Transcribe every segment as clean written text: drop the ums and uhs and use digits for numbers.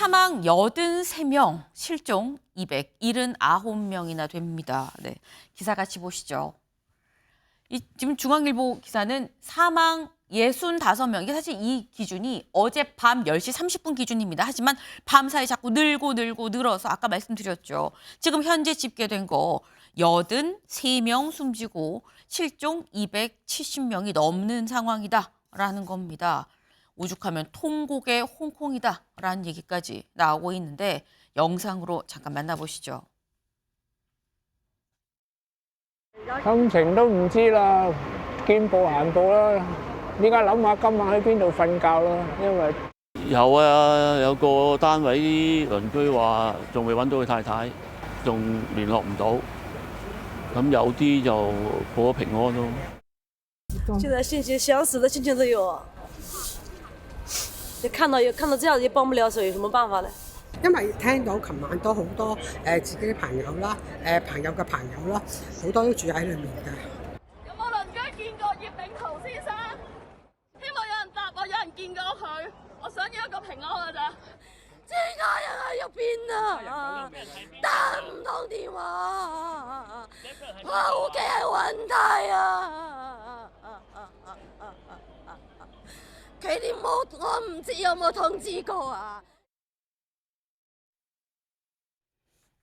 사망 83명, 실종 279명이나 됩니다. 네, 기사 같이 보시죠. 지금 중앙일보 기사는 사망 65명. 이게 사실 이 기준이 어젯밤 10시 30분 기준입니다. 하지만 밤사이 자꾸 늘어서 아까 말씀드렸죠. 지금 현재 집계된 거 83명 숨지고 실종 270명이 넘는 상황이다라는 겁니다. 오죽하면 통곡의 홍콩이다라는 얘기까지 나오고 있는데 영상으로 잠깐 만나보시죠.心情都唔知啦，見步行步啦。依家諗下今晚喺邊度瞓覺啦，因為有啊，有個單位鄰居話仲未揾到佢太太，仲聯絡唔到。咁有啲就報咗平安咯。现在心情想死的心情都有啊，看到这样也帮不了手，有什么辦法呢？因為聽到琴晚都好多自己嘅朋友啦，朋友嘅朋友啦，好多都住喺裏面㗎。有冇鄰居見過葉炳圖先生？希望有人答我，有人見過佢。我想要一個平安㗎咋。自家人喺入邊啊，打唔通電話，我屋企係雲梯啊。佢哋冇，我唔知有冇通知過啊。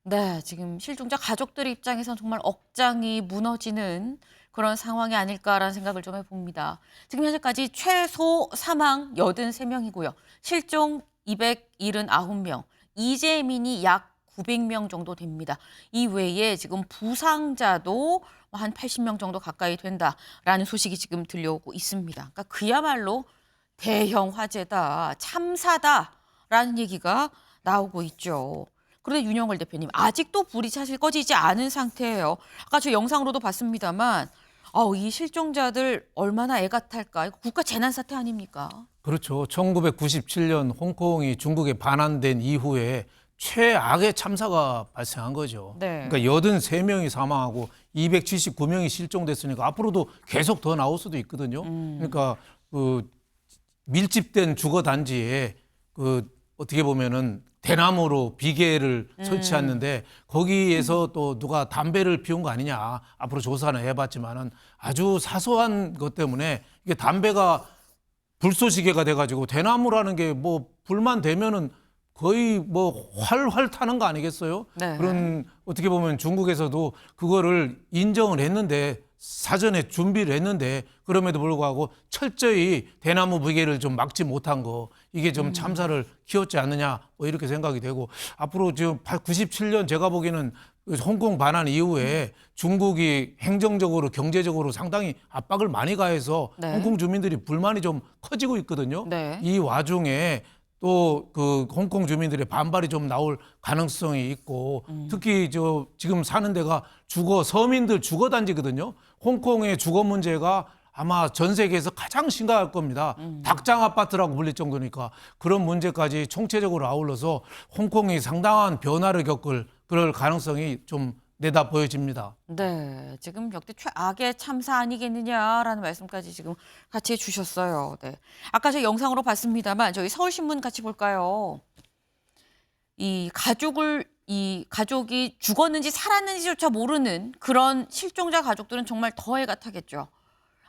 네, 지금 실종자 가족들 입장에선 정말 억장이 무너지는 그런 상황이 아닐까라는 생각을 좀 해봅니다. 지금 현재까지 최소 사망 83명이고요. 실종 279명, 이재민이 약 900명 정도 됩니다. 이 외에 지금 부상자도 한 80명 정도 가까이 된다라는 소식이 지금 들려오고 있습니다. 그러니까 그야말로 대형 화재다, 참사다라는 얘기가 나오고 있죠. 그런데 윤영월 대표님, 아직도 불이 사실 꺼지지 않은 상태예요. 아까 저 영상으로도 봤습니다만 이 실종자들 얼마나 애가 탈까? 이거 국가 재난사태 아닙니까? 그렇죠. 1997년 홍콩이 중국에 반환된 이후에 최악의 참사가 발생한 거죠. 네. 그러니까 83명이 사망하고 279명이 실종됐으니까 앞으로도 계속 더 나올 수도 있거든요. 그러니까 그 밀집된 주거 단지에 그 어떻게 보면은 대나무로 비계를 설치했는데 거기에서 또 누가 담배를 피운 거 아니냐. 앞으로 조사는 해봤지만은 아주 사소한 것 때문에 이게 담배가 불쏘시개가 돼가지고 대나무라는 게 뭐 불만 되면은 거의 뭐 활활 타는 거 아니겠어요? 네. 그런 어떻게 보면 중국에서도 그거를 인정을 했는데 사전에 준비를 했는데 그럼에도 불구하고 철저히 대나무 비계를 좀 막지 못한 거 이게 좀 참사를 키웠지 않느냐 뭐 이렇게 생각이 되고 앞으로 지금 97년 제가 보기에는 홍콩 반환 이후에 중국이 행정적으로 경제적으로 상당히 압박을 많이 가해서 네. 홍콩 주민들이 불만이 좀 커지고 있거든요. 네. 이 와중에 또 그 홍콩 주민들의 반발이 좀 나올 가능성이 있고 특히 저 지금 사는 데가 서민들 주거 단지거든요. 홍콩의 주거 문제가 아마 전 세계에서 가장 심각할 겁니다. 닭장 아파트라고 불릴 정도니까 그런 문제까지 총체적으로 아울러서 홍콩이 상당한 변화를 겪을 그럴 가능성이 좀 내다 보여집니다. 네, 지금 역대 최악의 참사 아니겠느냐라는 말씀까지 지금 같이 해주셨어요. 네, 아까 저 영상으로 봤습니다만 저희 서울신문 같이 볼까요? 이 가족이 죽었는지 살았는지조차 모르는 그런 실종자 가족들은 정말 더 애가 타겠죠.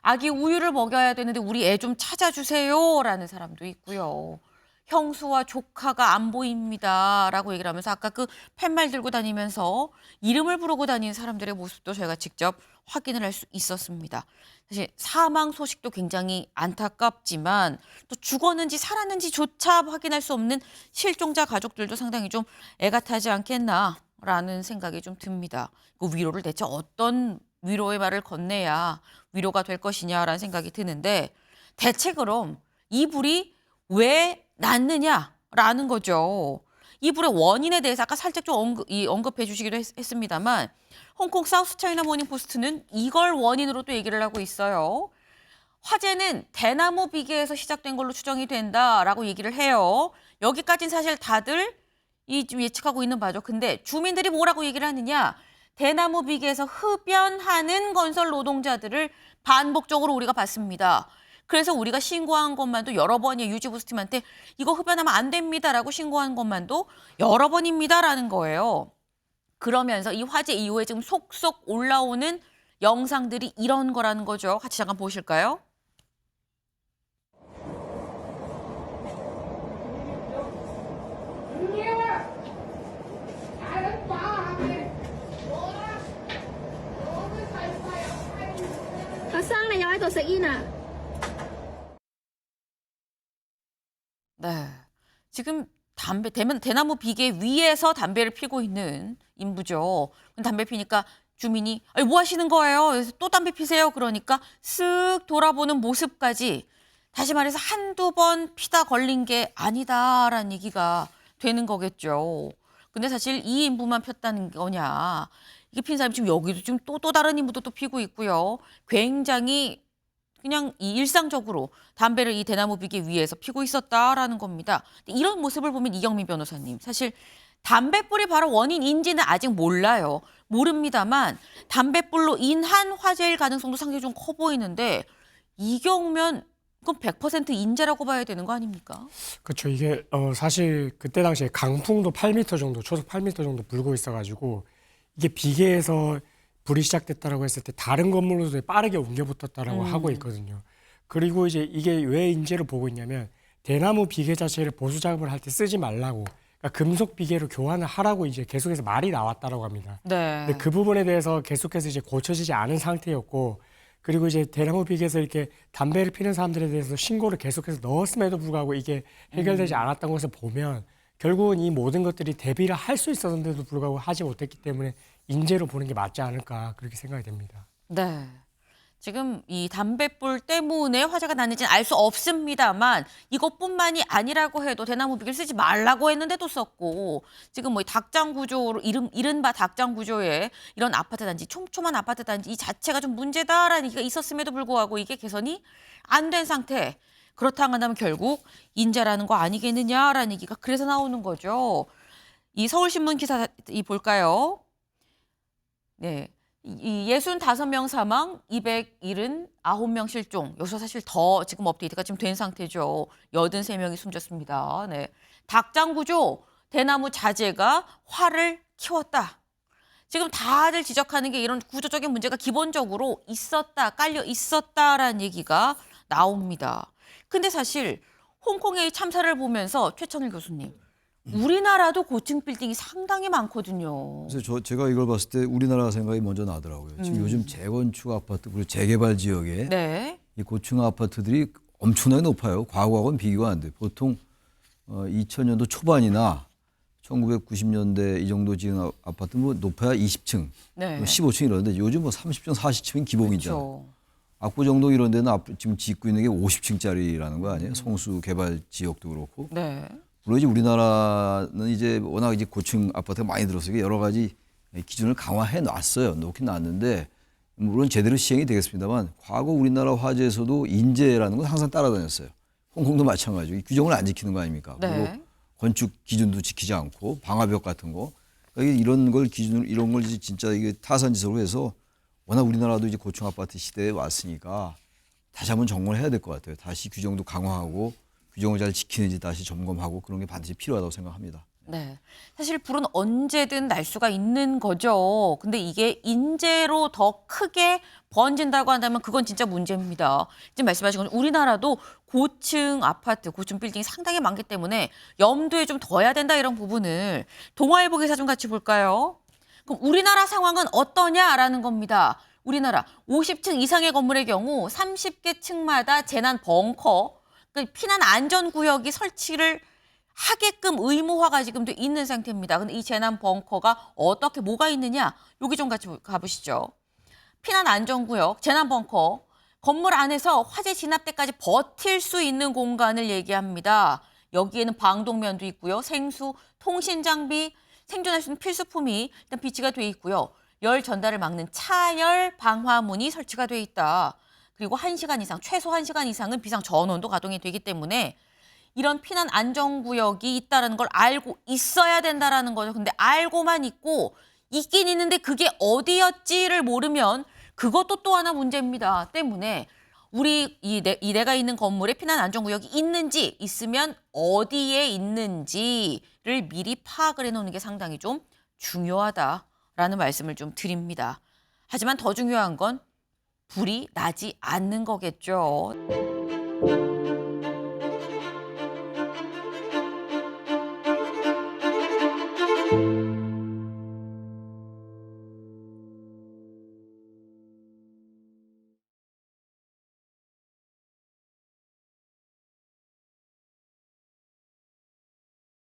아기 우유를 먹여야 되는데 우리 애 좀 찾아주세요라는 사람도 있고요. 형수와 조카가 안 보입니다라고 얘기를 하면서 아까 그 팻말 들고 다니면서 이름을 부르고 다니는 사람들의 모습도 저희가 직접 확인을 할 수 있었습니다. 사실 사망 소식도 굉장히 안타깝지만 또 죽었는지 살았는지조차 확인할 수 없는 실종자 가족들도 상당히 좀 애가 타지 않겠나라는 생각이 좀 듭니다. 그 위로를 대체 어떤 위로의 말을 건네야 위로가 될 것이냐라는 생각이 드는데 대체 그럼 이 불이 왜 났느냐라는 거죠. 이 불의 원인에 대해서 아까 살짝 좀 언급해 주시기도 했습니다만 홍콩 사우스차이나 모닝포스트는 이걸 원인으로 또 얘기를 하고 있어요. 화재는 대나무 비계에서 시작된 걸로 추정이 된다라고 얘기를 해요. 여기까지는 사실 다들 좀 예측하고 있는 바죠. 근데 주민들이 뭐라고 얘기를 하느냐. 대나무 비계에서 흡연하는 건설 노동자들을 반복적으로 우리가 봤습니다. 그래서 우리가 신고한 것만도 여러 번이에요. 유지보수팀한테 이거 흡연하면 안 됩니다라고 신고한 것만도 여러 번입니다라는 거예요. 그러면서 이 화재 이후에 지금 속속 올라오는 영상들이 이런 거라는 거죠. 같이 잠깐 보실까요? 네, 지금 대나무 비계 위에서 담배를 피고 있는 인부죠. 담배 피니까 주민이 아니, 뭐 하시는 거예요? 그래서 또 담배 피세요. 그러니까 쓱 돌아보는 모습까지 다시 말해서 한두 번 피다 걸린 게 아니다라는 얘기가 되는 거겠죠. 근데 사실 이 인부만 폈다는 거냐. 이게 핀 사람이 지금 여기도 지금 또 다른 인부도 또 피고 있고요. 굉장히 그냥 이 일상적으로 담배를 이 대나무 비계 위에서 피고 있었다라는 겁니다. 이런 모습을 보면 이경민 변호사님, 사실 담뱃불이 바로 원인인지는 아직 몰라요. 모릅니다만 담뱃불로 인한 화재일 가능성도 상당히 좀 커 보이는데 이 경우면 그건 100% 인재라고 봐야 되는 거 아닙니까? 그렇죠. 이게 사실 그때 당시에 강풍도 8m 정도, 초속 8m 정도 불고 있어가지고 이게 비계에서 불이 시작됐다라고 했을 때 다른 건물로도 빠르게 옮겨 붙었다라고 하고 있거든요. 그리고 이제 이게 왜 인재로 보고 있냐면 대나무 비계 자체를 보수 작업을 할 때 쓰지 말라고, 그러니까 금속 비계로 교환을 하라고 이제 계속해서 말이 나왔다라고 합니다. 네. 근데 그 부분에 대해서 계속해서 이제 고쳐지지 않은 상태였고, 그리고 이제 대나무 비계에서 이렇게 담배를 피는 사람들에 대해서 신고를 계속해서 넣었음에도 불구하고 이게 해결되지 않았던 것을 보면 결국은 이 모든 것들이 대비를 할 수 있었는데도 불구하고 하지 못했기 때문에 인재로 보는 게 맞지 않을까 그렇게 생각이 됩니다. 네. 지금 이 담뱃불 때문에 화재가 났는지는 알 수 없습니다만 이것뿐만이 아니라고 해도 대나무 비계를 쓰지 말라고 했는데도 썼고 지금 뭐 닭장 구조로 이른바 닭장 구조의 이런 아파트 단지, 촘촘한 아파트 단지 이 자체가 좀 문제다라는 얘기가 있었음에도 불구하고 이게 개선이 안 된 상태. 그렇다고 한다면 결국 인재라는 거 아니겠느냐라는 얘기가 그래서 나오는 거죠. 이 서울신문 기사 볼까요? 네. 이 65명 사망, 279명 실종. 여기서 사실 더 지금 업데이트가 지금 된 상태죠. 83명이 숨졌습니다. 네. 닭장 구조, 대나무 자재가 화를 키웠다. 지금 다들 지적하는 게 이런 구조적인 문제가 기본적으로 있었다, 깔려 있었다라는 얘기가 나옵니다. 근데 사실 홍콩의 참사를 보면서 최천일 교수님, 우리나라도 고층 빌딩이 상당히 많거든요. 그래서 제가 이걸 봤을 때 우리나라 생각이 먼저 나더라고요. 지금 요즘 재건축 아파트 그리고 재개발 지역에 네. 이 고층 아파트들이 엄청나게 높아요. 과거하고는 비교가 안 돼. 보통 2000년도 초반이나 1990년대 이 정도 지은 아파트는 뭐 높아야 20층, 네. 15층 이러는데 요즘 뭐 30층, 40층이 기본이잖아요. 그렇죠. 압구정동 이런 데는 지금 짓고 있는 게 50층짜리라는 거 아니에요? 성수 개발 지역도 그렇고. 네. 물론 이제 우리나라는 이제 워낙 이제 고층 아파트가 많이 들어서 여러 가지 기준을 강화해 놨어요. 놓긴 놨는데 물론 제대로 시행이 되겠습니다만 과거 우리나라 화재에서도 인재라는 건 항상 따라다녔어요. 홍콩도 마찬가지고 규정을 안 지키는 거 아닙니까? 네. 그리고 건축 기준도 지키지 않고 방화벽 같은 거 그러니까 이런 걸 기준으로 이런 걸 진짜 이게 타산지석으로 해서 워낙 우리나라도 이제 고층 아파트 시대에 왔으니까 다시 한번 점검을 해야 될 것 같아요. 다시 규정도 강화하고 규정을 잘 지키는지 다시 점검하고 그런 게 반드시 필요하다고 생각합니다. 네. 사실 불은 언제든 날 수가 있는 거죠. 근데 이게 인재로 더 크게 번진다고 한다면 그건 진짜 문제입니다. 지금 말씀하신 것처럼 우리나라도 고층 아파트, 고층 빌딩이 상당히 많기 때문에 염두에 좀 둬야 된다 이런 부분을 동아일보 기사 좀 같이 볼까요? 그럼 우리나라 상황은 어떠냐라는 겁니다. 우리나라 50층 이상의 건물의 경우 30개 층마다 재난 벙커, 그러니까 피난 안전구역이 설치를 하게끔 의무화가 지금 돼 있는 상태입니다. 근데 이 재난 벙커가 어떻게 뭐가 있느냐? 여기 좀 같이 가보시죠. 피난 안전구역, 재난 벙커, 건물 안에서 화재 진압 때까지 버틸 수 있는 공간을 얘기합니다. 여기에는 방독면도 있고요. 생수, 통신 장비, 생존할 수 있는 필수품이 일단 비치가 돼 있고요. 열 전달을 막는 차열 방화문이 설치가 돼 있다. 그리고 1시간 이상, 최소 1시간 이상은 비상 전원도 가동이 되기 때문에 이런 피난 안전구역이 있다는 걸 알고 있어야 된다라는 거죠. 근데 알고만 있고 있긴 있는데 그게 어디였지를 모르면 그것도 또 하나 문제입니다. 때문에 내가 있는 건물에 피난 안전구역이 있는지, 있으면 어디에 있는지를 미리 파악을 해놓는 게 상당히 좀 중요하다라는 말씀을 좀 드립니다. 하지만 더 중요한 건 불이 나지 않는 거겠죠.